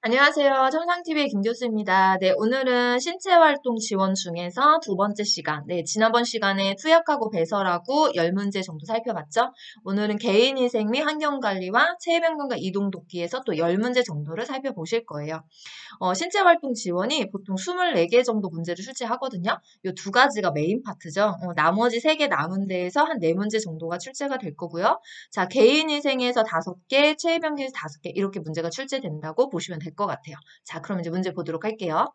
안녕하세요. 청상TV의 김교수입니다. 네, 오늘은 신체활동 지원 중에서 두 번째 시간. 네, 지난번 시간에 투약하고 배설하고 10문제 정도 살펴봤죠? 오늘은 개인위생 및 환경관리와 체해변경과 이동독기에서 또 10문제 정도를 살펴보실 거예요. 신체활동 지원이 보통 24개 정도 문제를 출제하거든요. 이 두 가지가 메인 파트죠. 나머지 3개 남은 데에서 한 4문제 정도가 출제가 될 거고요. 자, 개인위생에서 5개, 체해변경에서 5개 이렇게 문제가 출제된다고 보시면 될 것 같아요. 자, 그럼 이제 문제 보도록 할게요.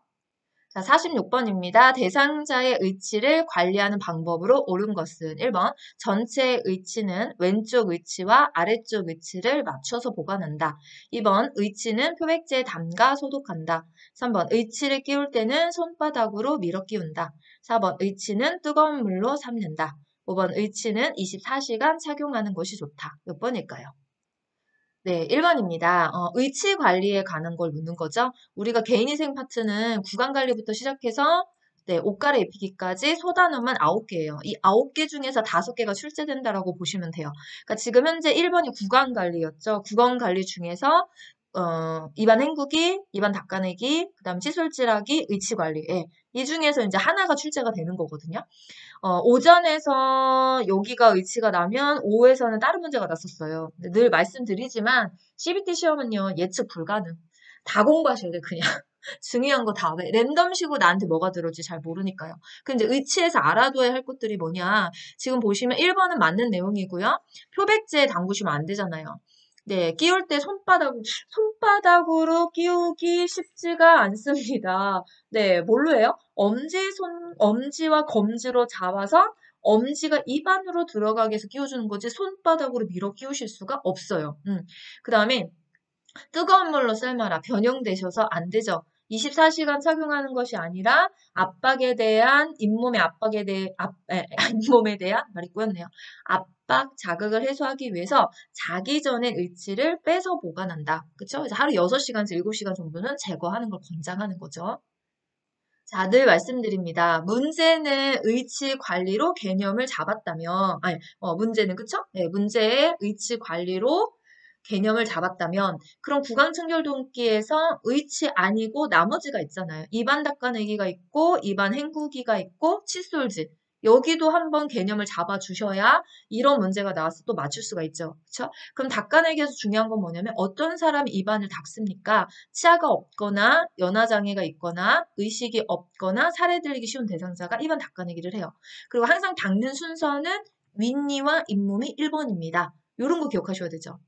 자, 46번입니다. 대상자의 의치를 관리하는 방법으로 옳은 것은 1번 전체의 의치는 왼쪽 의치와 아래쪽 의치를 맞춰서 보관한다. 2번 의치는 표백제에 담가 소독한다. 3번 의치를 끼울 때는 손바닥으로 밀어 끼운다. 4번 의치는 뜨거운 물로 삶는다. 5번 의치는 24시간 착용하는 것이 좋다. 몇 번일까요? 네, 1번입니다. 의치 관리에 관한 걸 묻는 거죠. 우리가 개인위생 파트는 구강 관리부터 시작해서 네, 옷 갈아입히기까지 소단어만 9개예요. 이 9개 중에서 5개가 출제된다라고 보시면 돼요. 그러니까 지금 현재 1번이 구강 관리였죠. 구강 관리 중에서 입안 헹구기, 입안 닦아내기, 그다음 칫솔질하기, 의치 관리. 예. 이 중에서 이제 하나가 출제가 되는 거거든요. 오전에서 여기가 의치가 나면 오후에서는 다른 문제가 났었어요. 근데 늘 말씀드리지만 CBT 시험은요 예측 불가능. 다 공부하셔야 돼 그냥. 중요한 거 다 왜 랜덤식으로 나한테 뭐가 들어올지 잘 모르니까요. 근데 의치에서 알아둬야 할 것들이 뭐냐. 지금 보시면 1번은 맞는 내용이고요. 표백제에 담그시면 안 되잖아요. 네, 끼울 때 손바닥으로 끼우기 쉽지가 않습니다. 네, 뭘로 해요? 엄지와 검지로 잡아서 엄지가 입안으로 들어가게 해서 끼워주는 거지 손바닥으로 밀어 끼우실 수가 없어요. 그 다음에 뜨거운 물로 삶아라. 변형되셔서 안 되죠. 24시간 착용하는 것이 아니라 압박에 대한 잇몸의 압박에 대해 잇몸에 대한 말이 꼬였네요. 압박 자극을 해소하기 위해서 자기 전에 의치를 빼서 보관한다. 그렇죠? 그래서 하루 6시간에서 7시간 정도는 제거하는 걸 권장하는 거죠. 자, 늘 말씀드립니다. 문제는 의치 관리로 개념을 잡았다면, 문제는, 그쵸? 네, 문제의 의치 관리로 개념을 잡았다면, 그럼 구강청결도기에서 의치 아니고 나머지가 있잖아요. 입안 닦아내기가 있고, 입안 헹구기가 있고, 칫솔질. 여기도 한번 개념을 잡아주셔야 이런 문제가 나와서 또 맞출 수가 있죠. 그쵸? 그럼 닦아내기에서 중요한 건 뭐냐면, 어떤 사람이 입안을 닦습니까? 치아가 없거나 연화장애가 있거나 의식이 없거나 살에 들리기 쉬운 대상자가 입안 닦아내기를 해요. 그리고 항상 닦는 순서는 윗니와 잇몸이 1번입니다. 이런 거 기억하셔야 되죠.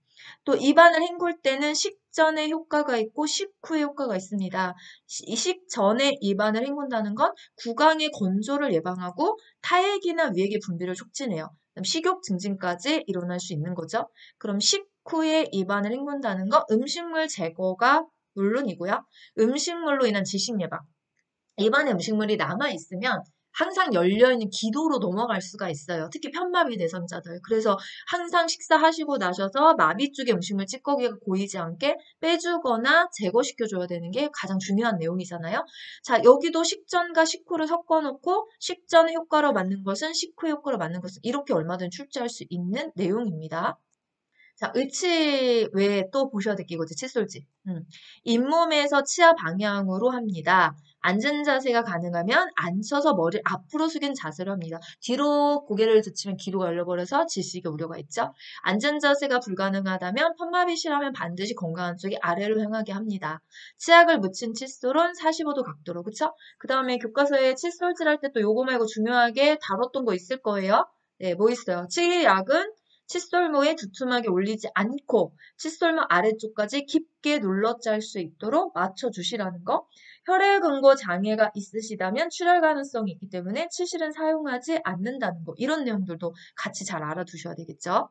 또 입안을 헹굴 때는 식전에 효과가 있고 식후에 효과가 있습니다. 식전에 입안을 헹군다는 건 구강의 건조를 예방하고 타액이나 위액의 분비를 촉진해요. 식욕 증진까지 일어날 수 있는 거죠. 그럼 식후에 입안을 헹군다는 건 음식물 제거가 물론이고요. 음식물로 인한 지식 예방. 입안에 음식물이 남아있으면 항상 열려있는 기도로 넘어갈 수가 있어요. 특히 편마비 대상자들. 그래서 항상 식사하시고 나셔서 마비 쪽에 음식물 찌꺼기가 고이지 않게 빼주거나 제거시켜줘야 되는 게 가장 중요한 내용이잖아요. 자, 여기도 식전과 식후를 섞어놓고 식전의 효과로 맞는 것은 식후의 효과로 맞는 것은 이렇게 얼마든 출제할 수 있는 내용입니다. 자, 의치 외에 또 보셔야 될 게 이거지, 칫솔질. 잇몸에서 치아 방향으로 합니다. 앉은 자세가 가능하면 앉혀서 머리를 앞으로 숙인 자세로 합니다. 뒤로 고개를 젖히면 기도가 열려버려서 질식의 우려가 있죠. 앉은 자세가 불가능하다면 편마비실하면 반드시 건강한 쪽이 아래로 향하게 합니다. 치약을 묻힌 칫솔은 45도 각도로, 그쵸? 그 다음에 교과서에 칫솔질 할 때 또 요거 말고 중요하게 다뤘던 거 있을 거예요. 네, 뭐 있어요? 치약은 칫솔모에 두툼하게 올리지 않고 칫솔모 아래쪽까지 깊게 눌러 짤 수 있도록 맞춰주시라는 거. 혈액응고 장애가 있으시다면 출혈 가능성이 있기 때문에 치실은 사용하지 않는다는 거. 이런 내용들도 같이 잘 알아두셔야 되겠죠.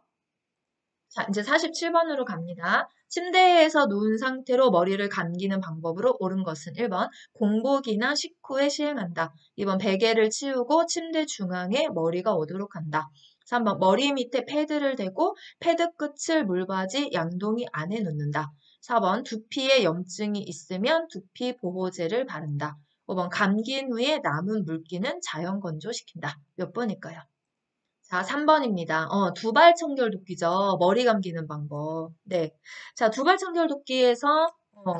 자, 이제 47번으로 갑니다. 침대에서 누운 상태로 머리를 감기는 방법으로 옳은 것은 1번 공복이나 식후에 시행한다. 2번 베개를 치우고 침대 중앙에 머리가 오도록 한다. 3번 머리 밑에 패드를 대고 패드 끝을 물바지 양동이 안에 놓는다. 4번 두피에 염증이 있으면 두피 보호제를 바른다. 5번 감긴 후에 남은 물기는 자연 건조시킨다. 몇 번일까요? 자, 3번입니다. 두발 청결 도끼죠. 머리 감기는 방법. 네. 자, 두발 청결 도끼에서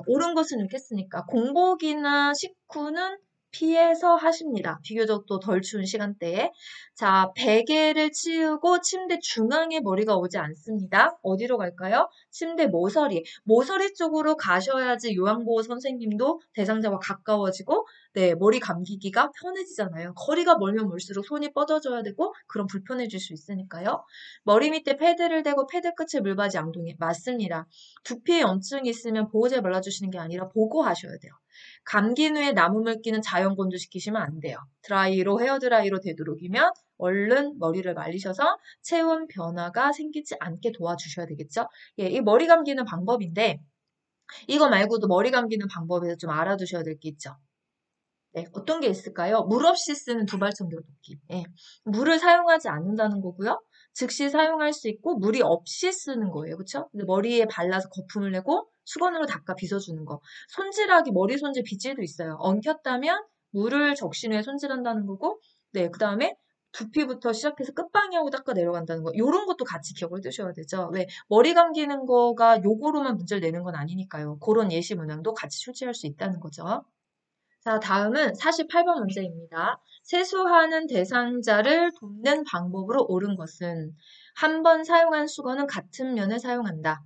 옳은 것은 이렇게 했으니까 공복이나 식후는 피해서 하십니다. 비교적 또 덜 추운 시간대에. 자, 베개를 치우고 침대 중앙에 머리가 오지 않습니다. 어디로 갈까요? 침대 모서리. 모서리 쪽으로 가셔야지 요양보호 선생님도 대상자와 가까워지고, 네, 머리 감기기가 편해지잖아요. 거리가 멀면 멀수록 손이 뻗어져야 되고, 그럼 불편해질 수 있으니까요. 머리 밑에 패드를 대고 패드 끝에 물받이 앙동이 맞습니다. 두피에 염증이 있으면 보호제 발라주시는 게 아니라 보고하셔야 돼요. 감긴 후에 나무 물기는 자연 건조시키시면 안 돼요. 드라이로 헤어드라이로 되도록이면 얼른 머리를 말리셔서 체온 변화가 생기지 않게 도와주셔야 되겠죠. 예, 이 머리 감기는 방법인데 이거 말고도 머리 감기는 방법에서 좀 알아두셔야 될 게 있죠. 네, 어떤 게 있을까요? 물 없이 쓰는 두발청결도끼. 예, 물을 사용하지 않는다는 거고요. 즉시 사용할 수 있고 물이 없이 쓰는 거예요. 그렇죠? 머리에 발라서 거품을 내고 수건으로 닦아 빗어주는 거. 손질하기, 머리 손질 빗질도 있어요. 엉켰다면 물을 적신 후에 손질한다는 거고, 네, 그 다음에 두피부터 시작해서 끝방향으로 닦아 내려간다는 거. 요런 것도 같이 기억을 해두셔야 되죠. 왜? 머리 감기는 거가 요거로만 문제를 내는 건 아니니까요. 그런 예시 문항도 같이 출제할 수 있다는 거죠. 자, 다음은 48번 문제입니다. 세수하는 대상자를 돕는 방법으로 옳은 것은 한 번 사용한 수건은 같은 면을 사용한다.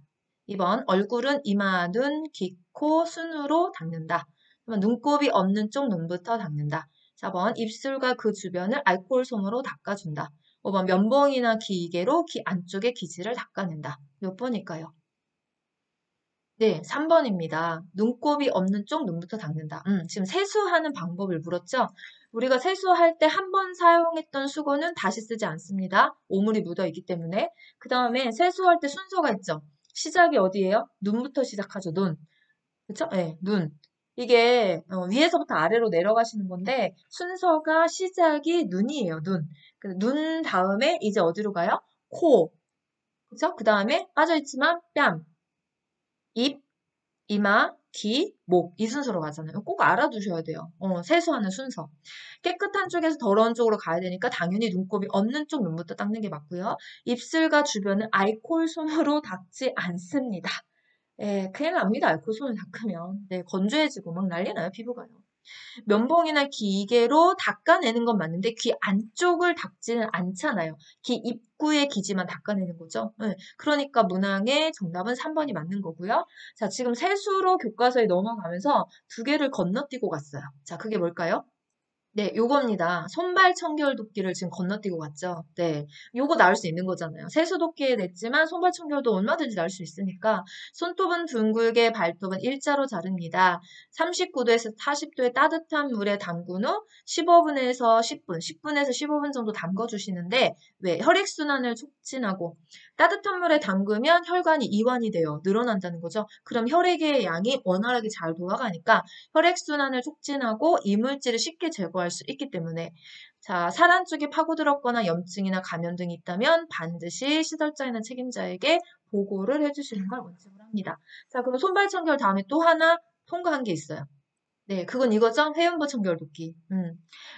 2번 얼굴은 이마, 눈, 귀, 코, 순으로 닦는다. 3번 눈곱이 없는 쪽 눈부터 닦는다. 4번 입술과 그 주변을 알코올 솜으로 닦아준다. 5번 면봉이나 기계로 귀 안쪽의 기지를 닦아낸다. 몇 번일까요? 네, 3번입니다. 눈곱이 없는 쪽 눈부터 닦는다. 지금 세수하는 방법을 물었죠? 우리가 세수할 때 한 번 사용했던 수건은 다시 쓰지 않습니다. 오물이 묻어 있기 때문에. 그 다음에 세수할 때 순서가 있죠? 시작이 어디예요? 눈부터 시작하죠, 눈. 그쵸? 네, 눈. 이게 위에서부터 아래로 내려가시는 건데 순서가 시작이 눈이에요, 눈. 눈 다음에 이제 어디로 가요? 코. 그쵸? 그 다음에 빠져있지만 뺨, 입, 이마, 귀, 목 이 순서로 가잖아요. 꼭 알아두셔야 돼요. 세수하는 순서. 깨끗한 쪽에서 더러운 쪽으로 가야 되니까 당연히 눈곱이 없는 쪽 눈부터 닦는 게 맞고요. 입술과 주변은 알코올 솜으로 닦지 않습니다. 예, 큰일 납니다. 알코올 솜을 닦으면. 네, 건조해지고 막 난리 나요, 피부가요. 면봉이나 기계로 닦아내는 건 맞는데 귀 안쪽을 닦지는 않잖아요. 귀 입구의 기지만 닦아내는 거죠. 네, 그러니까 문항의 정답은 3번이 맞는 거고요. 자, 지금 세수로 교과서에 넘어가면서 두 개를 건너뛰고 갔어요. 자, 그게 뭘까요? 네, 요겁니다. 손발 청결 도끼를 지금 건너뛰고 갔죠. 네, 요거 나올 수 있는 거잖아요. 세수도끼에 냈지만 손발 청결도 얼마든지 나올 수 있으니까 손톱은 둥글게 발톱은 일자로 자릅니다. 39도에서 40도의 따뜻한 물에 담근 후 15분에서 10분, 10분에서 15분 정도 담궈주시는데 왜? 혈액순환을 촉진하고 따뜻한 물에 담그면 혈관이 이완이 돼요. 늘어난다는 거죠. 그럼 혈액의 양이 원활하게 잘 돌아가니까 혈액순환을 촉진하고 이물질을 쉽게 제거할 수 있기 때문에 자, 살 안쪽에 파고들었거나 염증이나 감염 등이 있다면 반드시 시설자이나 책임자에게 보고를 해주시는 걸 원칙으로 합니다. 자, 그럼 손발청결 다음에 또 하나 통과한 게 있어요. 네, 그건 이거죠. 회음부 청결 도끼.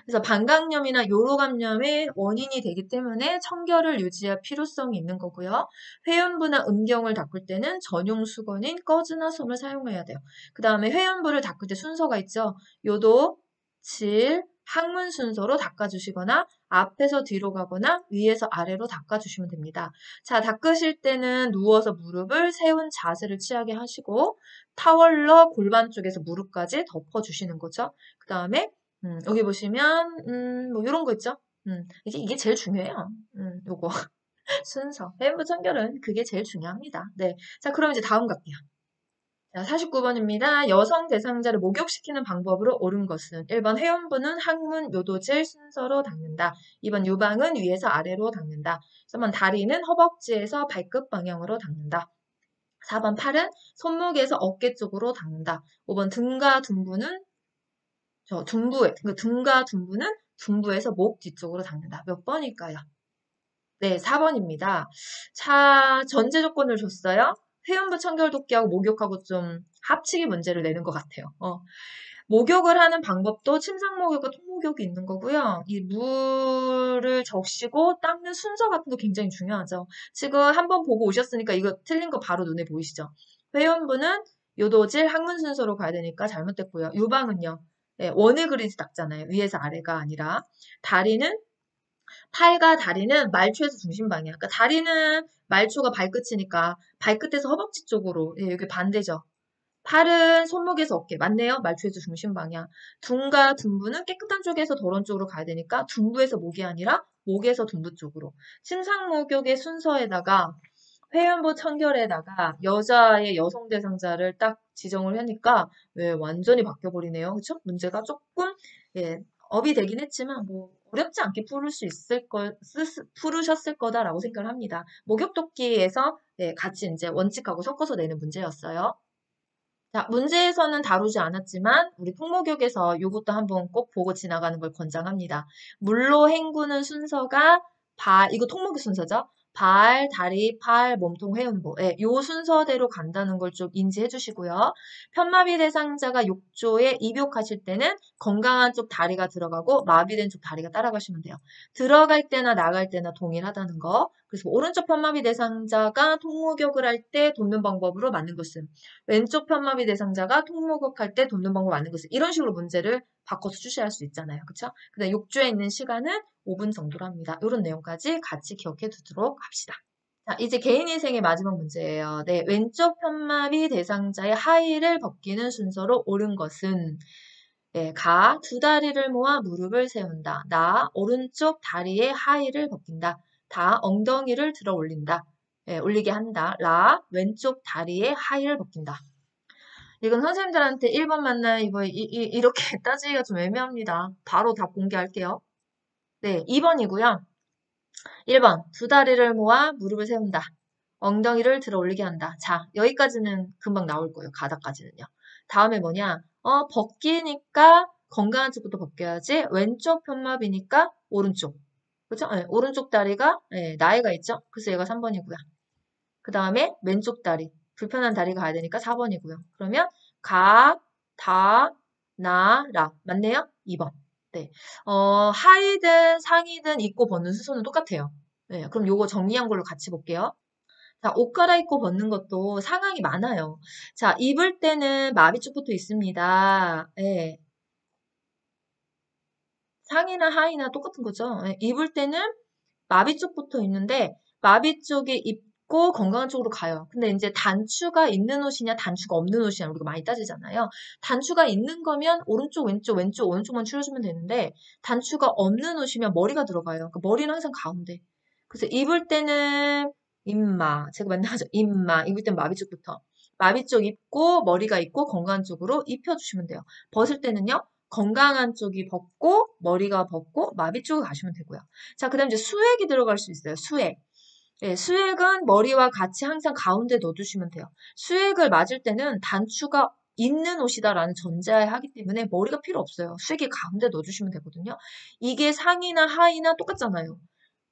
그래서 방광염이나 요로감염의 원인이 되기 때문에 청결을 유지할 필요성이 있는 거고요. 회음부나 음경을 닦을 때는 전용 수건인 꺼즈나 솜을 사용해야 돼요. 그 다음에 회음부를 닦을 때 순서가 있죠. 요도, 질, 항문 순서로 닦아주시거나 앞에서 뒤로 가거나 위에서 아래로 닦아주시면 됩니다. 자, 닦으실 때는 누워서 무릎을 세운 자세를 취하게 하시고 타월러 골반 쪽에서 무릎까지 덮어주시는 거죠. 그 다음에 여기 보시면 뭐 이런 거 있죠. 이게 제일 중요해요. 요거 순서. 회음부 청결은 그게 제일 중요합니다. 네, 자 그럼 이제 다음 갈게요. 자, 49번입니다. 여성 대상자를 목욕시키는 방법으로 옳은 것은 1번 회원부는 항문 요도질 순서로 닦는다. 2번 유방은 위에서 아래로 닦는다. 3번 다리는 허벅지에서 발끝 방향으로 닦는다. 4번 팔은 손목에서 어깨 쪽으로 닦는다. 5번 등과 둔부는 등과 둔부는 둔부에서 목 뒤쪽으로 닦는다. 몇 번일까요? 네, 4번입니다. 자, 전제 조건을 줬어요. 회음부 청결도끼하고 목욕하고 좀 합치기 문제를 내는 것 같아요. 목욕을 하는 방법도 침상 목욕과 통목욕이 있는 거고요. 이 물을 적시고 닦는 순서 같은 거 굉장히 중요하죠. 지금 한번 보고 오셨으니까 이거 틀린 거 바로 눈에 보이시죠? 회원부는 요도질 학문 순서로 가야 되니까 잘못됐고요. 유방은요. 예, 원을 그리지 닦잖아요. 위에서 아래가 아니라. 다리는 팔과 다리는 말초에서 중심 방향. 그러니까 다리는 말초가 발끝이니까 발끝에서 허벅지 쪽으로. 예, 여기 반대죠. 팔은 손목에서 어깨. 맞네요. 말초에서 중심 방향. 둔과 둔부는 깨끗한 쪽에서 더러운 쪽으로 가야 되니까 둔부에서 목이 아니라 목에서 둔부 쪽으로. 침상목욕의 순서에다가 회원부 청결에다가 여자의 여성 대상자를 딱 지정을 하니까 왜 완전히 바뀌어버리네요. 그쵸? 문제가 조금 예, 업이 되긴 했지만 뭐 어렵지 않게 풀으셨을 거다라고 생각을 합니다. 목욕도끼에서 예, 같이 이제 원칙하고 섞어서 내는 문제였어요. 자, 문제에서는 다루지 않았지만 우리 풍목욕에서 이것도 한번 꼭 보고 지나가는 걸 권장합니다. 물로 헹구는 순서가 이거 통목욕 순서죠? 발, 다리, 팔, 몸통, 회음부. 예, 요 순서대로 간다는 걸 좀 인지해 주시고요. 편마비 대상자가 욕조에 입욕하실 때는 건강한 쪽 다리가 들어가고 마비된 쪽 다리가 따라가시면 돼요. 들어갈 때나 나갈 때나 동일하다는 거. 그래서 오른쪽 편마비 대상자가 통목욕을 할 때 돕는 방법으로 맞는 것은 왼쪽 편마비 대상자가 통목욕할 때 돕는 방법 맞는 것은 이런 식으로 문제를 바꿔서 출시할 수 있잖아요. 그쵸? 근데 욕조에 있는 시간은 5분 정도로 합니다. 이런 내용까지 같이 기억해 두도록 합시다. 자, 이제 개인인생의 마지막 문제예요. 네, 왼쪽 편마비 대상자의 하의를 벗기는 순서로 옳은 것은 네, 두 다리를 모아 무릎을 세운다. 오른쪽 다리의 하의를 벗긴다. 엉덩이를 들어 올린다. 예, 올리게 한다. 왼쪽 다리의 하의를 벗긴다. 이건 선생님들한테 1번 맞나요? 이렇게 따지기가 좀 애매합니다. 바로 답 공개할게요. 네, 2번이고요. 1번, 두 다리를 모아 무릎을 세운다. 엉덩이를 들어 올리게 한다. 자, 여기까지는 금방 나올 거예요. 가닥까지는요. 다음에 뭐냐? 벗기니까 건강한 쪽부터 벗겨야지. 왼쪽 편마비니까 오른쪽. 그죠? 네, 오른쪽 다리가 나이가 있죠? 그래서 얘가 3번이고요. 그 다음에 왼쪽 다리. 불편한 다리가 가야 되니까 4번이고요. 그러면 라. 맞네요? 2번. 네. 하의든 상의든 입고 벗는 순서는 똑같아요. 네, 그럼 요거 정리한 걸로 같이 볼게요. 자, 옷 갈아입고 벗는 것도 상황이 많아요. 자, 입을 때는 마비쪽부터 있습니다. 예. 상의나 하의나 똑같은 거죠. 예, 입을 때는 마비 쪽부터 있는데 마비 쪽에 입고 건강한 쪽으로 가요. 근데 이제 단추가 있는 옷이냐 단추가 없는 옷이냐 우리가 많이 따지잖아요. 단추가 있는 거면 오른쪽 왼쪽 왼쪽 오른쪽만 추려주면 되는데 단추가 없는 옷이면 머리가 들어가요. 그 머리는 항상 가운데. 그래서 입을 때는 제가 맨날 하죠. 입을 때는 마비 쪽부터. 마비 쪽 입고 머리가 있고 건강한 쪽으로 입혀주시면 돼요. 벗을 때는요. 건강한 쪽이 벗고 머리가 벗고 마비 쪽으로 가시면 되고요. 자, 그 다음 이제 수액이 들어갈 수 있어요. 수액. 예, 수액은 머리와 같이 항상 가운데 넣어두시면 돼요. 수액을 맞을 때는 단추가 있는 옷이다라는 전제하에 하기 때문에 머리가 필요 없어요. 수액이 가운데 넣어주시면 되거든요. 이게 상의나 하의나 똑같잖아요.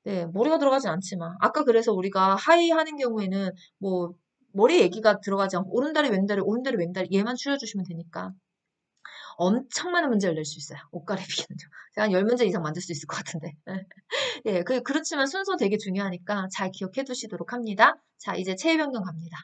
네, 머리가 들어가진 않지만. 아까 그래서 우리가 하의 하는 경우에는 뭐 머리 얘기가 들어가지 않고 오른다리 왼다리 오른다리 왼다리 얘만 추려주시면 되니까. 엄청 많은 문제를 낼 수 있어요. 옷 갈아입기는요. 제가 한 10문제 이상 만들 수 있을 것 같은데. 예, 그렇지만 순서 되게 중요하니까 잘 기억해 두시도록 합니다. 자, 이제 체위 변경 갑니다.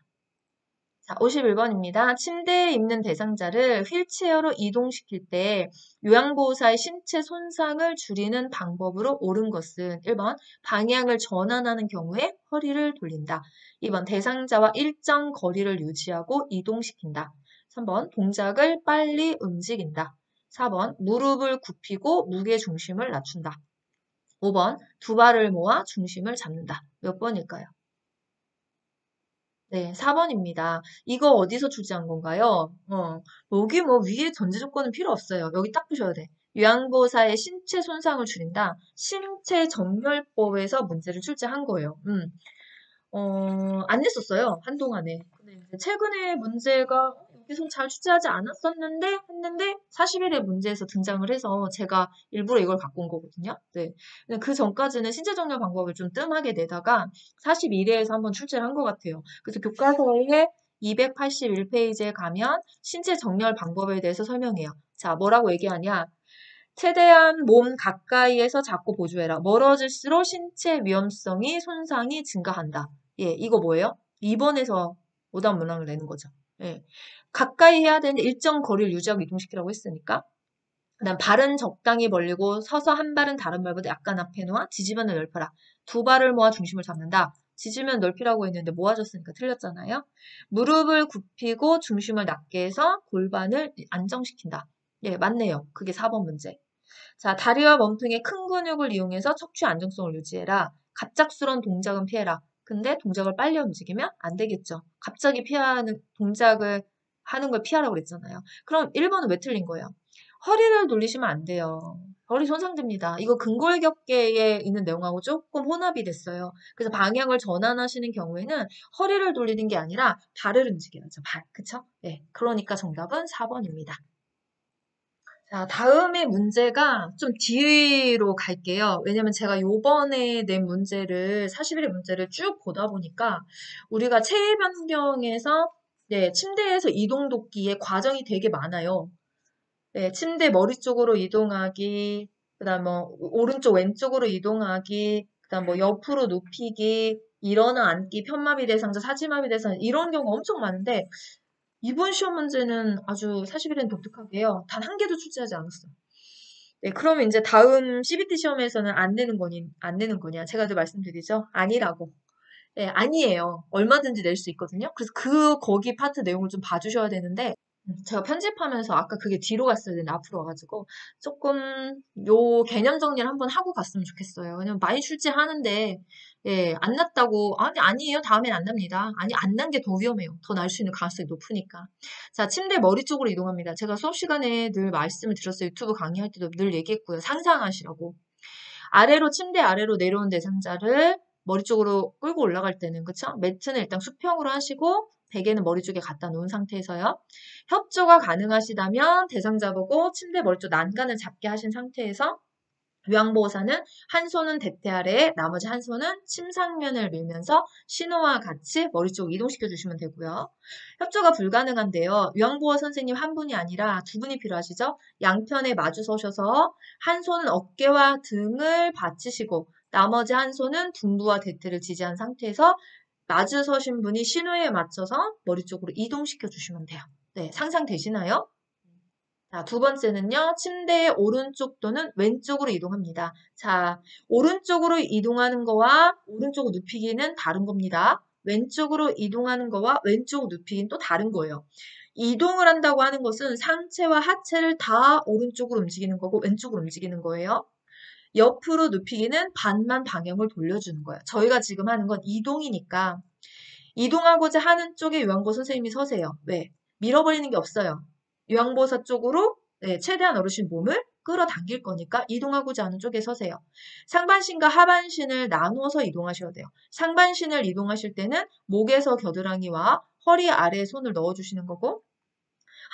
자, 51번입니다. 침대에 있는 대상자를 휠체어로 이동시킬 때 요양보호사의 신체 손상을 줄이는 방법으로 옳은 것은 1번 방향을 전환하는 경우에 허리를 돌린다. 2번 대상자와 일정 거리를 유지하고 이동시킨다. 3번 동작을 빨리 움직인다. 4번 무릎을 굽히고 무게 중심을 낮춘다. 5번 두 발을 모아 중심을 잡는다. 몇 번일까요? 네, 4번입니다. 이거 어디서 출제한 건가요? 여기 뭐 위에 전제 조건은 필요 없어요. 여기 딱 보셔야 돼. 요양보호사의 신체 손상을 줄인다. 신체 정렬법에서 문제를 출제한 거예요. 안 냈었어요. 한동안에. 근데 이제 최근에 문제가 여기서 잘 출제하지 않았었는데 했는데 40일의 문제에서 등장을 해서 제가 일부러 이걸 갖고 온 거거든요. 네. 근데 그 전까지는 신체 정렬 방법을 좀 뜸하게 내다가 41회에서 한번 출제를 한 것 같아요. 그래서 교과서에 281페이지에 가면 신체 정렬 방법에 대해서 설명해요. 자, 뭐라고 얘기하냐? 최대한 몸 가까이에서 잡고 보조해라. 멀어질수록 신체 위험성이 손상이 증가한다. 예, 이거 뭐예요? 2번에서 오답 문항을 내는 거죠. 예. 가까이 해야 되는데 일정 거리를 유지하고 이동시키라고 했으니까. 그다음 발은 적당히 벌리고 서서 한 발은 다른 발보다 약간 앞에 놓아 뒤지면 넓혀라. 두 발을 모아 중심을 잡는다. 뒤지면 넓히라고 했는데 모아졌으니까 틀렸잖아요. 무릎을 굽히고 중심을 낮게 해서 골반을 안정시킨다. 예, 맞네요. 그게 4번 문제. 자, 다리와 몸통의 큰 근육을 이용해서 척추의 안정성을 유지해라. 갑작스러운 동작은 피해라. 근데 동작을 빨리 움직이면 안 되겠죠. 갑자기 피하는 동작을 하는 걸 피하라고 그랬잖아요. 그럼 1번은 왜 틀린 거예요? 허리를 돌리시면 안 돼요. 허리 손상됩니다. 이거 근골격계에 있는 내용하고 조금 혼합이 됐어요. 그래서 방향을 전환하시는 경우에는 허리를 돌리는 게 아니라 발을 움직여야죠. 발. 그쵸? 네. 그러니까 정답은 4번입니다. 자, 다음의 문제가 좀 뒤로 갈게요. 왜냐면 제가 요번에 낸 문제를, 41의 문제를 쭉 보다 보니까 우리가 체위 변경에서 네, 침대에서 이동 돕기에 과정이 되게 많아요. 네, 침대 머리 쪽으로 이동하기, 그다음 뭐 오른쪽 왼쪽으로 이동하기, 그다음 뭐 옆으로 눕히기, 일어나 앉기, 편마비 대상자, 사지마비 대상자 이런 경우가 엄청 많은데 이번 시험 문제는 아주 41은 독특하게요. 단 한 개도 출제하지 않았어요. 네, 그러면 이제 다음 CBT 시험에서는 안 내는 거냐? 제가 또 말씀드리죠. 아니라고. 네, 아니에요. 얼마든지 낼 수 있거든요. 그래서 거기 파트 내용을 좀 봐주셔야 되는데, 제가 편집하면서 아까 그게 뒤로 갔어야 되는데 앞으로 와가지고 조금 요 개념 정리를 한번 하고 갔으면 좋겠어요. 왜냐면 많이 출제하는데 예, 안 났다고 아니에요. 다음엔 안 납니다. 아니 안 난 게 더 위험해요. 더 날 수 있는 가능성이 높으니까. 자, 침대 머리 쪽으로 이동합니다. 제가 수업 시간에 늘 말씀을 드렸어요. 유튜브 강의할 때도 늘 얘기했고요. 상상하시라고. 아래로 침대 아래로 내려온 대상자를 머리 쪽으로 끌고 올라갈 때는 그쵸? 매트는 일단 수평으로 하시고 베개는 머리 쪽에 갖다 놓은 상태에서요. 협조가 가능하시다면 대상자 보고 침대 머리 쪽 난간을 잡게 하신 상태에서 요양보호사는 한 손은 대퇴 아래에 나머지 한 손은 침상면을 밀면서 신호와 같이 머리 쪽 이동시켜 주시면 되고요. 협조가 불가능한데요. 요양보호 선생님 한 분이 아니라 두 분이 필요하시죠? 양편에 마주 서셔서 한 손은 어깨와 등을 받치시고 나머지 한 손은 둔부와 대퇴를 지지한 상태에서 마주 서신 분이 신호에 맞춰서 머리 쪽으로 이동시켜 주시면 돼요. 네, 상상되시나요? 자, 두 번째는요, 침대의 오른쪽 또는 왼쪽으로 이동합니다. 자, 오른쪽으로 이동하는 거와 오른쪽으로 눕히기는 다른 겁니다. 왼쪽으로 이동하는 거와 왼쪽 눕히기는 또 다른 거예요. 이동을 한다고 하는 것은 상체와 하체를 다 오른쪽으로 움직이는 거고 왼쪽으로 움직이는 거예요. 옆으로 눕히기는 반만 방향을 돌려주는 거예요. 저희가 지금 하는 건 이동이니까 이동하고자 하는 쪽에 요양보 선생님이 서세요. 왜? 밀어버리는 게 없어요. 요양보호사 쪽으로 네, 최대한 어르신 몸을 끌어당길 거니까 이동하고자 하는 쪽에 서세요. 상반신과 하반신을 나누어서 이동하셔야 돼요. 상반신을 이동하실 때는 목에서 겨드랑이와 허리 아래에 손을 넣어주시는 거고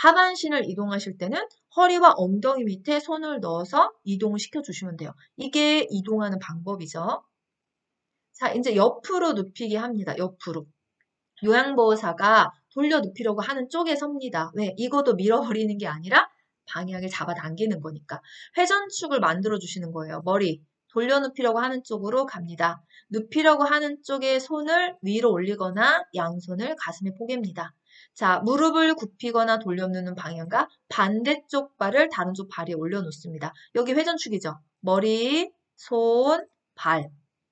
하반신을 이동하실 때는 허리와 엉덩이 밑에 손을 넣어서 이동을 시켜주시면 돼요. 이게 이동하는 방법이죠. 자, 이제 옆으로 눕히기 합니다. 옆으로. 요양보호사가 돌려 눕히려고 하는 쪽에 섭니다. 왜? 이것도 밀어버리는 게 아니라 방향을 잡아당기는 거니까. 회전축을 만들어 주시는 거예요. 머리. 돌려 눕히려고 하는 쪽으로 갑니다. 눕히려고 하는 쪽에 손을 위로 올리거나 양손을 가슴에 포갭니다. 자, 무릎을 굽히거나 돌려 눕는 방향과 반대쪽 발을 다른 쪽 발에 올려놓습니다. 여기 회전축이죠. 머리, 손, 발.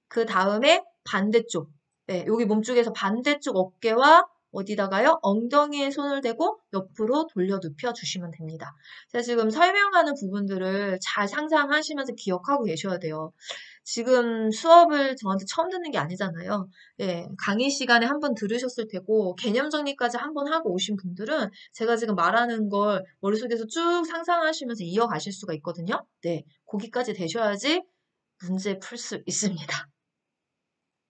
그 다음에 반대쪽. 네, 여기 몸쪽에서 반대쪽 어깨와 어디다가요? 엉덩이에 손을 대고 옆으로 돌려 눕혀 주시면 됩니다. 제가 지금 설명하는 부분들을 잘 상상하시면서 기억하고 계셔야 돼요. 지금 수업을 저한테 처음 듣는 게 아니잖아요. 예, 강의 시간에 한번 들으셨을 테고 개념 정리까지 한번 하고 오신 분들은 제가 지금 말하는 걸 머릿속에서 쭉 상상하시면서 이어가실 수가 있거든요. 네, 거기까지 되셔야지 문제 풀 수 있습니다.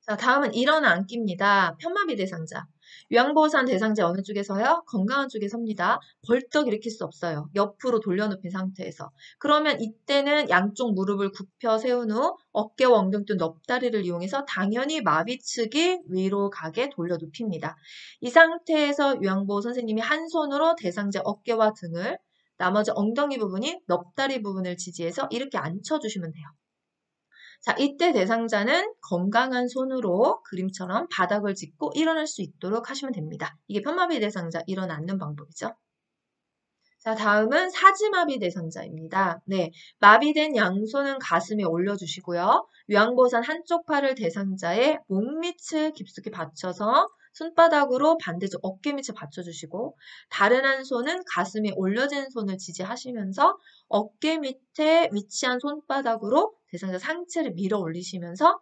자, 다음은 일어나 앉기입니다. 편마비 대상자. 요양보호사는 대상자 어느 쪽에서요? 건강한 쪽에 섭니다. 벌떡 일으킬 수 없어요. 옆으로 돌려눕힌 상태에서. 그러면 이때는 양쪽 무릎을 굽혀 세운 후 어깨와 엉덩이 또는 넙다리를 이용해서 당연히 마비측이 위로 가게 돌려눕힙니다. 이 상태에서 요양보호 선생님이 한 손으로 대상자 어깨와 등을 나머지 엉덩이 부분이 넙다리 부분을 지지해서 이렇게 앉혀주시면 돼요. 자, 이때 대상자는 건강한 손으로 그림처럼 바닥을 짚고 일어날 수 있도록 하시면 됩니다. 이게 편마비 대상자 일어나는 방법이죠. 자, 다음은 사지마비 대상자입니다. 네, 마비된 양손은 가슴에 올려주시고요. 요양보호선 한쪽 팔을 대상자의 목 밑을 깊숙이 받쳐서 손바닥으로 반대쪽 어깨 밑을 받쳐주시고 다른 한 손은 가슴에 올려진 손을 지지하시면서 어깨 밑에 위치한 손바닥으로 대상자 상체를 밀어 올리시면서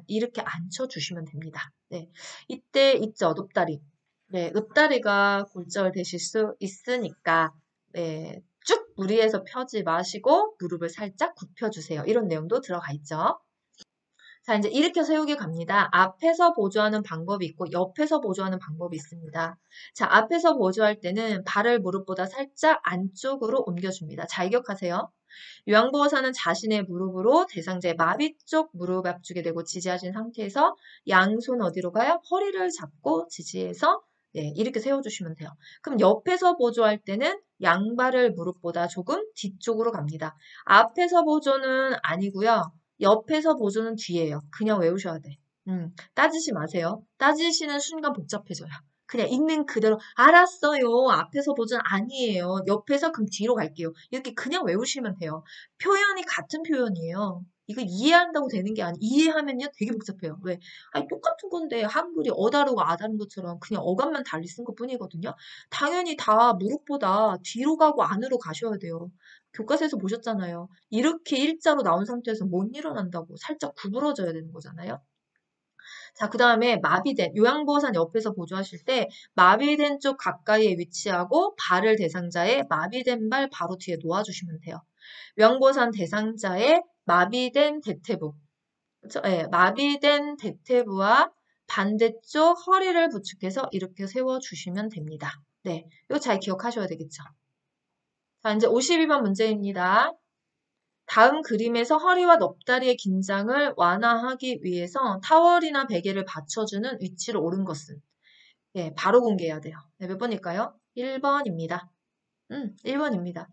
이렇게 앉혀주시면 됩니다. 네, 이때 있죠, 눕다리. 네, 눕다리가 골절되실 수 있으니까 네, 쭉 무리해서 펴지 마시고 무릎을 살짝 굽혀주세요. 이런 내용도 들어가 있죠. 자, 이제 일으켜 세우기 갑니다. 앞에서 보조하는 방법이 있고 옆에서 보조하는 방법이 있습니다. 자, 앞에서 보조할 때는 발을 무릎보다 살짝 안쪽으로 옮겨줍니다. 잘 기억하세요. 요양보호사는 자신의 무릎으로 대상자의 마비 쪽 무릎 앞쪽에 대고 지지하신 상태에서 양손 어디로 가요? 허리를 잡고 지지해서 네, 이렇게 세워주시면 돼요. 그럼 옆에서 보조할 때는 양발을 무릎보다 조금 뒤쪽으로 갑니다. 앞에서 보조는 아니고요. 옆에서 보조는 뒤에요. 그냥 외우셔야 돼. 따지지 마세요. 따지시는 순간 복잡해져요. 그냥 있는 그대로 알았어요. 앞에서 보조는 아니에요. 옆에서 그럼 뒤로 갈게요. 이렇게 그냥 외우시면 돼요. 표현이 같은 표현이에요. 이거 이해한다고 되는 게 아니, 이해하면요 되게 복잡해요. 왜? 아니, 똑같은 건데 한글이 어다르고 아다른 것처럼 그냥 어감만 달리 쓴 것뿐이거든요. 당연히 다 무릎보다 뒤로 가고 안으로 가셔야 돼요. 교과서에서 보셨잖아요. 이렇게 일자로 나온 상태에서 못 일어난다고 살짝 구부러져야 되는 거잖아요. 자, 그 다음에 마비된, 요양보호사 옆에서 보조하실 때 마비된 쪽 가까이에 위치하고 발을 대상자의 마비된 발 바로 뒤에 놓아주시면 돼요. 요양보호사 대상자의 마비된 대퇴부, 그렇죠? 네, 마비된 대퇴부와 반대쪽 허리를 부축해서 이렇게 세워주시면 됩니다. 네, 이거 잘 기억하셔야 되겠죠? 자, 이제 52번 문제입니다. 다음 그림에서 허리와 넙다리의 긴장을 완화하기 위해서 타월이나 베개를 받쳐주는 위치로 옳은 것은? 예, 바로 공개해야 돼요. 네, 몇 번일까요? 1번입니다. 1번입니다.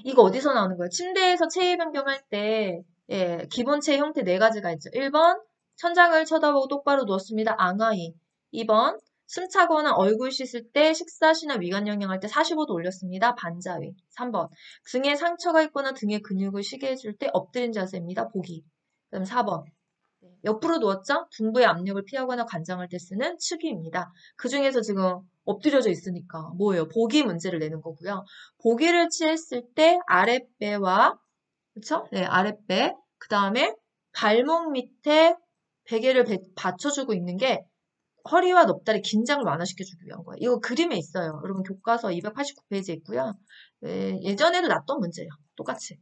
이거 어디서 나오는 거예요? 침대에서 체위 변경할 때, 예, 기본체 형태 4가지가 있죠. 1번, 천장을 쳐다보고 똑바로 누웠습니다. 앙하이. 2번, 숨차거나 얼굴 씻을 때 식사 시나 위관 영양할 때 45도 올렸습니다. 반자위. 3번, 등에 상처가 있거나 등의 근육을 쉬게 해줄 때 엎드린 자세입니다. 보기. 그다음 4번, 옆으로 누웠죠? 둔부의 압력을 피하거나 관장할 때 쓰는 측위입니다. 그 중에서 지금 엎드려져 있으니까 뭐예요? 보기 문제를 내는 거고요. 보기를 취했을 때 아랫배와 그쵸? 네, 아랫배. 그 다음에 발목 밑에 베개를 받쳐주고 있는 게 허리와 넙다리 긴장을 완화시켜주기 위한 거예요. 이거 그림에 있어요. 여러분 교과서 289페이지에 있고요. 예전에도 났던 문제예요. 똑같이.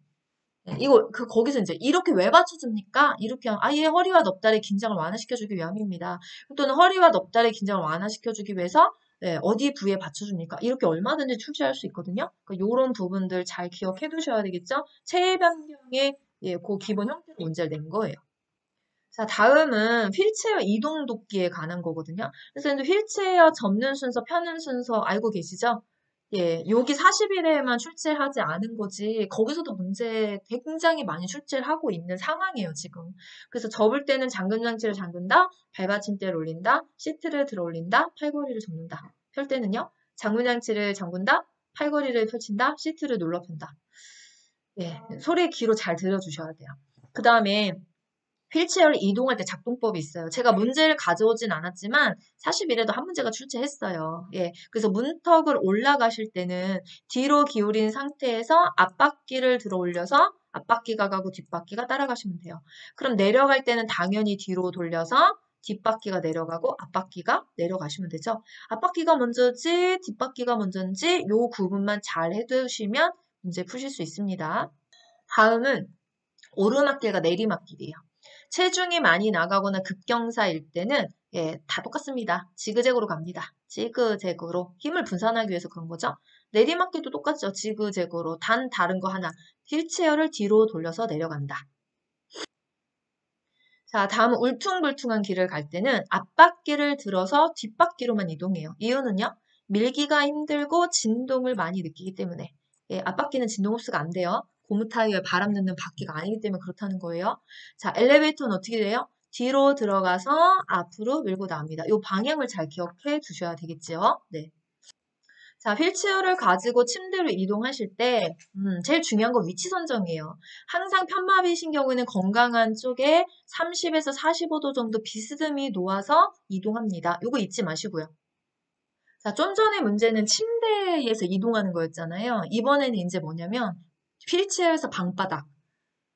이거 거기서 이제 이렇게 왜 받쳐줍니까? 이렇게 아예 허리와 넙다리 긴장을 완화시켜주기 위함입니다. 또는 허리와 넙다리 긴장을 완화시켜주기 위해서 어디 부위에 받쳐줍니까? 이렇게 얼마든지 출제할 수 있거든요. 그러니까 이런 부분들 잘 기억해 두셔야 되겠죠? 체위 변경의 그 기본 형태로 문제를 낸 거예요. 자, 다음은 휠체어 이동 돕기에 관한 거거든요. 그래서 이제 휠체어 접는 순서, 펴는 순서 알고 계시죠? 예, 여기 40일에만 출제하지 않은 거지, 거기서도 문제 굉장히 많이 출제를 하고 있는 상황이에요, 지금. 그래서 접을 때는 잠금 장치를 잠근다, 발받침대를 올린다, 시트를 들어 올린다, 팔걸이를 접는다. 펼 때는요, 잠금 장치를 잠근다, 팔걸이를 펼친다, 시트를 눌러 편다. 예, 소리 귀로 잘 들어주셔야 돼요. 그 다음에 휠체어를 이동할 때 작동법이 있어요. 제가 문제를 가져오진 않았지만 40일에도 한 문제가 출제했어요. 예, 그래서 문턱을 올라가실 때는 뒤로 기울인 상태에서 앞바퀴를 들어 올려서 앞바퀴가 가고 뒷바퀴가 따라가시면 돼요. 그럼 내려갈 때는 당연히 뒤로 돌려서 뒷바퀴가 내려가고 앞바퀴가 내려가시면 되죠. 앞바퀴가 먼저지 뒷바퀴가 먼저인지 요 구분만 잘 해두시면 문제 푸실 수 있습니다. 다음은 오르막길과 내리막길이에요. 체중이 많이 나가거나 급경사일 때는 다 똑같습니다. 지그재그로 갑니다. 지그재그로 힘을 분산하기 위해서 그런 거죠. 내리막길도 똑같죠. 지그재그로. 단 다른 거 하나. 휠체어를 뒤로 돌려서 내려간다. 자, 다음은 울퉁불퉁한 길을 갈 때는 앞바퀴를 들어서 뒷바퀴로만 이동해요. 이유는요. 밀기가 힘들고 진동을 많이 느끼기 때문에. 앞바퀴는 진동 흡수가 안 돼요. 고무 타이어에 바람 넣는 바퀴가 아니기 때문에 그렇다는 거예요. 자, 엘리베이터는 어떻게 돼요? 뒤로 들어가서 앞으로 밀고 나옵니다. 이 방향을 잘 기억해 두셔야 되겠죠? 네. 자, 휠체어를 가지고 침대로 이동하실 때, 제일 중요한 건 위치 선정이에요. 항상 편마비이신 경우에는 건강한 쪽에 30에서 45도 정도 비스듬히 놓아서 이동합니다. 이거 잊지 마시고요. 자, 좀 전에 문제는 침대에서 이동하는 거였잖아요. 이번에는 이제 뭐냐면, 휠체어에서 방바닥.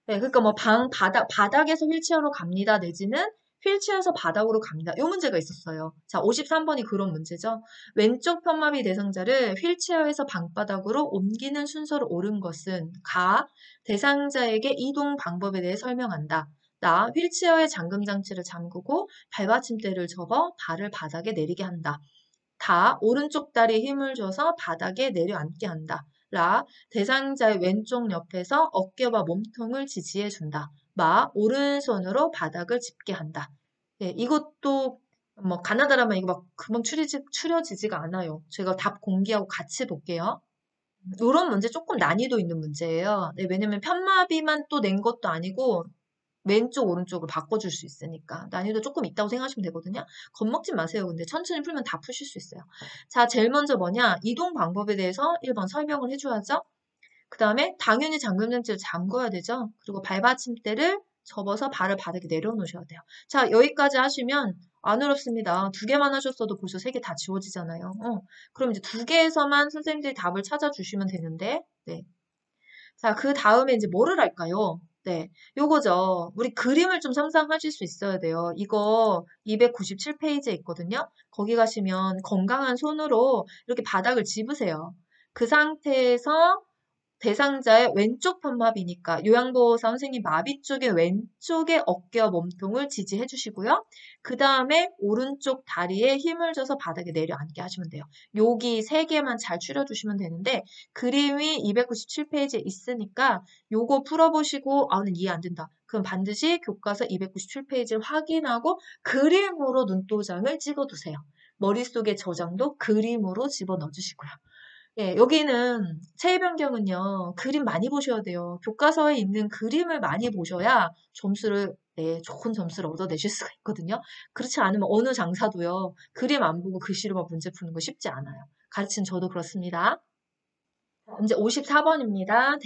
네, 그러니까 뭐 바닥에서 휠체어로 갑니다. 내지는 휠체어에서 바닥으로 갑니다. 이 문제가 있었어요. 자, 53번이 그런 문제죠. 왼쪽 편마비 대상자를 휠체어에서 방바닥으로 옮기는 순서로 옳은 것은 대상자에게 이동 방법에 대해 설명한다. 휠체어의 잠금 장치를 잠그고 발받침대를 접어 발을 바닥에 내리게 한다. 오른쪽 다리에 힘을 줘서 바닥에 내려앉게 한다. 대상자의 왼쪽 옆에서 어깨와 몸통을 지지해 준다. 오른손으로 바닥을 짚게 한다. 예, 이것도 뭐 가나다라면 이거 막 금방 추려지지가 않아요. 제가 답 공개하고 같이 볼게요. 이런 문제 조금 난이도 있는 문제예요. 네, 왜냐면 편마비만 또 낸 것도 아니고 왼쪽, 오른쪽을 바꿔줄 수 있으니까. 난이도 조금 있다고 생각하시면 되거든요. 겁먹지 마세요. 근데 천천히 풀면 다 푸실 수 있어요. 자, 제일 먼저 뭐냐? 이동 방법에 대해서 1번 설명을 해줘야죠. 그 다음에 당연히 잠금장치를 잠궈야 되죠. 그리고 발받침대를 접어서 발을 바닥에 내려놓으셔야 돼요. 자, 여기까지 하시면 안 어렵습니다. 2개만 하셨어도 벌써 3개 다 지워지잖아요. 그럼 이제 2개에서만 선생님들이 답을 찾아주시면 되는데, 네. 자, 그 다음에 이제 뭐를 할까요? 네, 요거죠. 우리 그림을 좀 상상하실 수 있어야 돼요. 이거 297페이지에 있거든요. 거기 가시면 건강한 손으로 이렇게 바닥을 집으세요. 그 상태에서 대상자의 왼쪽 편마비니까 요양보호사 선생님 마비 쪽의 왼쪽의 어깨와 몸통을 지지해 주시고요. 그 다음에 오른쪽 다리에 힘을 줘서 바닥에 내려앉게 하시면 돼요. 여기 3개만 잘 추려주시면 되는데 그림이 297페이지에 있으니까 요거 풀어보시고 는 이해 안 된다. 그럼 반드시 교과서 297페이지를 확인하고 그림으로 눈도장을 찍어두세요. 머릿속에 저장도 그림으로 집어넣어 주시고요. 예, 여기는 체의 변경은요, 그림 많이 보셔야 돼요. 교과서에 있는 그림을 많이 보셔야 좋은 점수를 얻어내실 수가 있거든요. 그렇지 않으면 어느 장사도요, 그림 안 보고 글씨로만 문제 푸는 거 쉽지 않아요. 가르친 저도 그렇습니다. 이제 54번입니다.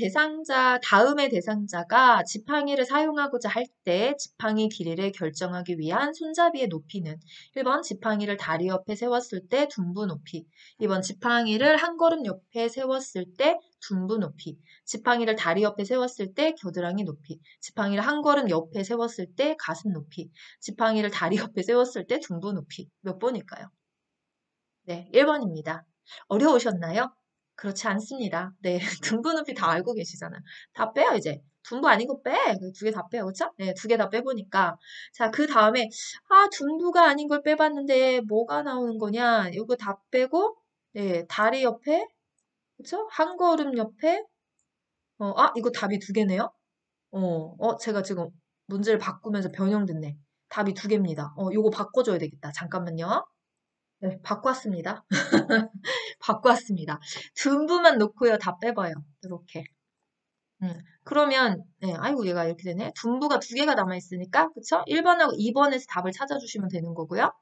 다음의 대상자가 지팡이를 사용하고자 할 때 지팡이 길이를 결정하기 위한 손잡이의 높이는 1번 지팡이를 다리 옆에 세웠을 때 둔부 높이, 2번 지팡이를 한 걸음 옆에 세웠을 때 둔부 높이, 지팡이를 다리 옆에 세웠을 때 겨드랑이 높이, 지팡이를 한 걸음 옆에 세웠을 때 가슴 높이, 지팡이를 다리 옆에 세웠을 때 둔부 높이. 몇 번일까요? 네, 1번입니다. 어려우셨나요? 그렇지 않습니다. 네, 둔부 높이 다 알고 계시잖아요. 다 빼요, 이제. 둔부 아니고 빼. 2개 다 빼요, 그쵸? 네, 2개 다 빼보니까. 자, 그 다음에, 둔부가 아닌 걸 빼봤는데, 뭐가 나오는 거냐? 이거 다 빼고, 네, 다리 옆에, 그쵸? 한 걸음 옆에, 이거 답이 2개네요? 제가 지금 문제를 바꾸면서 변형됐네. 답이 2개입니다. 요거 바꿔줘야 되겠다. 잠깐만요. 네, 바꿨습니다. 바꿨습니다. 둔부만 놓고요. 다 빼봐요. 이렇게. 그러면, 네, 아이고, 얘가 이렇게 되네. 둔부가 2개가 남아있으니까, 그쵸? 1번하고 2번에서 답을 찾아주시면 되는 거고요.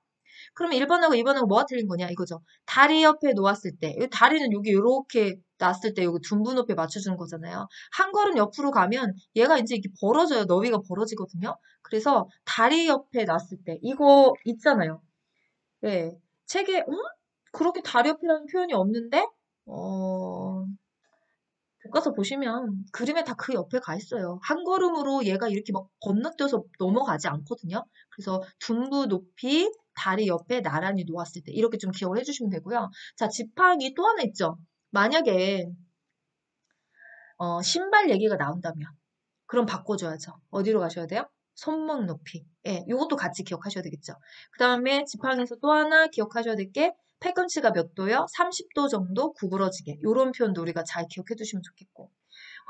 그러면 1번하고 2번하고 뭐가 틀린 거냐? 이거죠. 다리 옆에 놓았을 때, 다리는 여기 이렇게 놨을 때 여기 둔부 높이에 맞춰주는 거잖아요. 한 걸음 옆으로 가면 얘가 이제 이렇게 벌어져요. 너비가 벌어지거든요. 그래서 다리 옆에 놨을 때, 이거 있잖아요. 네. 책에, 그렇게 다리 옆이라는 표현이 없는데, 교과서 보시면 그림에 다 그 옆에 가 있어요. 한 걸음으로 얘가 이렇게 막 건너뛰어서 넘어가지 않거든요. 그래서 둔부 높이 다리 옆에 나란히 놓았을 때 이렇게 좀 기억을 해주시면 되고요. 자, 지팡이 또 하나 있죠. 만약에 신발 얘기가 나온다면 그럼 바꿔줘야죠. 어디로 가셔야 돼요? 손목 높이. 예, 요것도 같이 기억하셔야 되겠죠. 그 다음에 지팡이에서 또 하나 기억하셔야 될 게 팔꿈치가 몇 도요? 30도 정도 구부러지게. 요런 표현도 우리가 잘 기억해 두시면 좋겠고.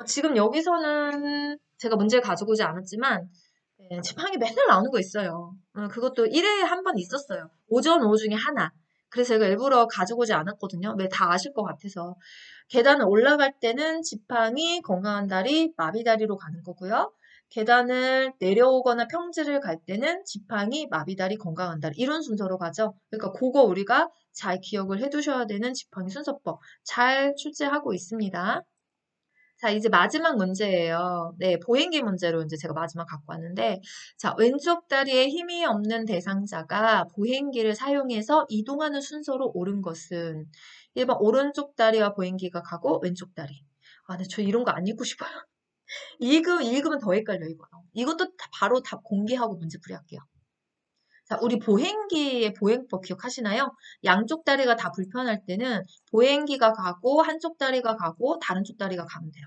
지금 여기서는 제가 문제를 가지고 오지 않았지만 지팡이 맨날 나오는 거 있어요. 그것도 1회에 한 번 있었어요. 오전 오후 중에 하나. 그래서 제가 일부러 가지고 오지 않았거든요. 왜 다 아실 것 같아서. 계단을 올라갈 때는 지팡이, 건강한 다리, 마비다리로 가는 거고요. 계단을 내려오거나 평지를 갈 때는 지팡이, 마비다리, 건강한 다리 이런 순서로 가죠. 그러니까 그거 우리가 잘 기억을 해두셔야 되는 지팡이 순서법 잘 출제하고 있습니다. 자, 이제 마지막 문제예요. 네, 보행기 문제로 이제 제가 마지막 갖고 왔는데, 자, 왼쪽 다리에 힘이 없는 대상자가 보행기를 사용해서 이동하는 순서로 옳은 것은 1번 오른쪽 다리와 보행기가 가고 왼쪽 다리. 아, 근데 저 이런 거 안 읽고 싶어요. 읽으면 더 헷갈려, 이거. 이것도 바로 답 공개하고 문제풀이 할게요. 자, 우리 보행기의 보행법 기억하시나요? 양쪽 다리가 다 불편할 때는 보행기가 가고 한쪽 다리가 가고 다른 쪽 다리가 가면 돼요.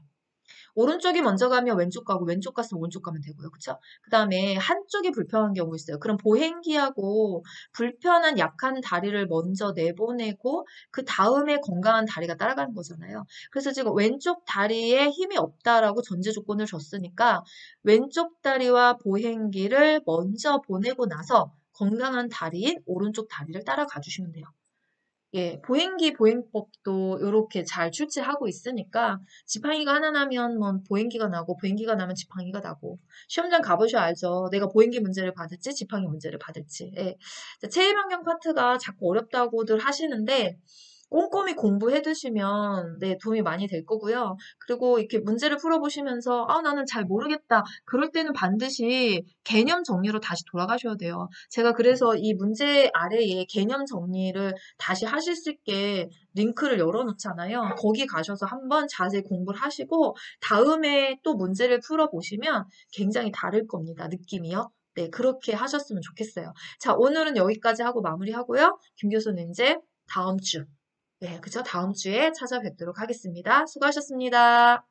오른쪽이 먼저 가면 왼쪽 가고 왼쪽 갔으면 오른쪽 가면 되고요. 그쵸? 그 다음에 한쪽이 불편한 경우 있어요. 그럼 보행기하고 불편한 약한 다리를 먼저 내보내고 그 다음에 건강한 다리가 따라가는 거잖아요. 그래서 지금 왼쪽 다리에 힘이 없다라고 전제 조건을 줬으니까 왼쪽 다리와 보행기를 먼저 보내고 나서 건강한 다리인 오른쪽 다리를 따라가 주시면 돼요. 예, 보행기 보행법도 이렇게 잘 출제하고 있으니까 지팡이가 하나 나면 뭐 보행기가 나고 보행기가 나면 지팡이가 나고 시험장 가보셔야 알죠. 내가 보행기 문제를 받을지 지팡이 문제를 받을지. 예. 체임 환경 파트가 자꾸 어렵다고들 하시는데 꼼꼼히 공부해 두시면 네, 도움이 많이 될 거고요. 그리고 이렇게 문제를 풀어보시면서 아, 나는 잘 모르겠다. 그럴 때는 반드시 개념 정리로 다시 돌아가셔야 돼요. 제가 그래서 이 문제 아래에 개념 정리를 다시 하실 수 있게 링크를 열어놓잖아요. 거기 가셔서 한번 자세히 공부를 하시고 다음에 또 문제를 풀어보시면 굉장히 다를 겁니다. 느낌이요. 네, 그렇게 하셨으면 좋겠어요. 자, 오늘은 여기까지 하고 마무리하고요. 김 교수는 이제 다음 주, 네, 그죠? 다음 주에 찾아뵙도록 하겠습니다. 수고하셨습니다.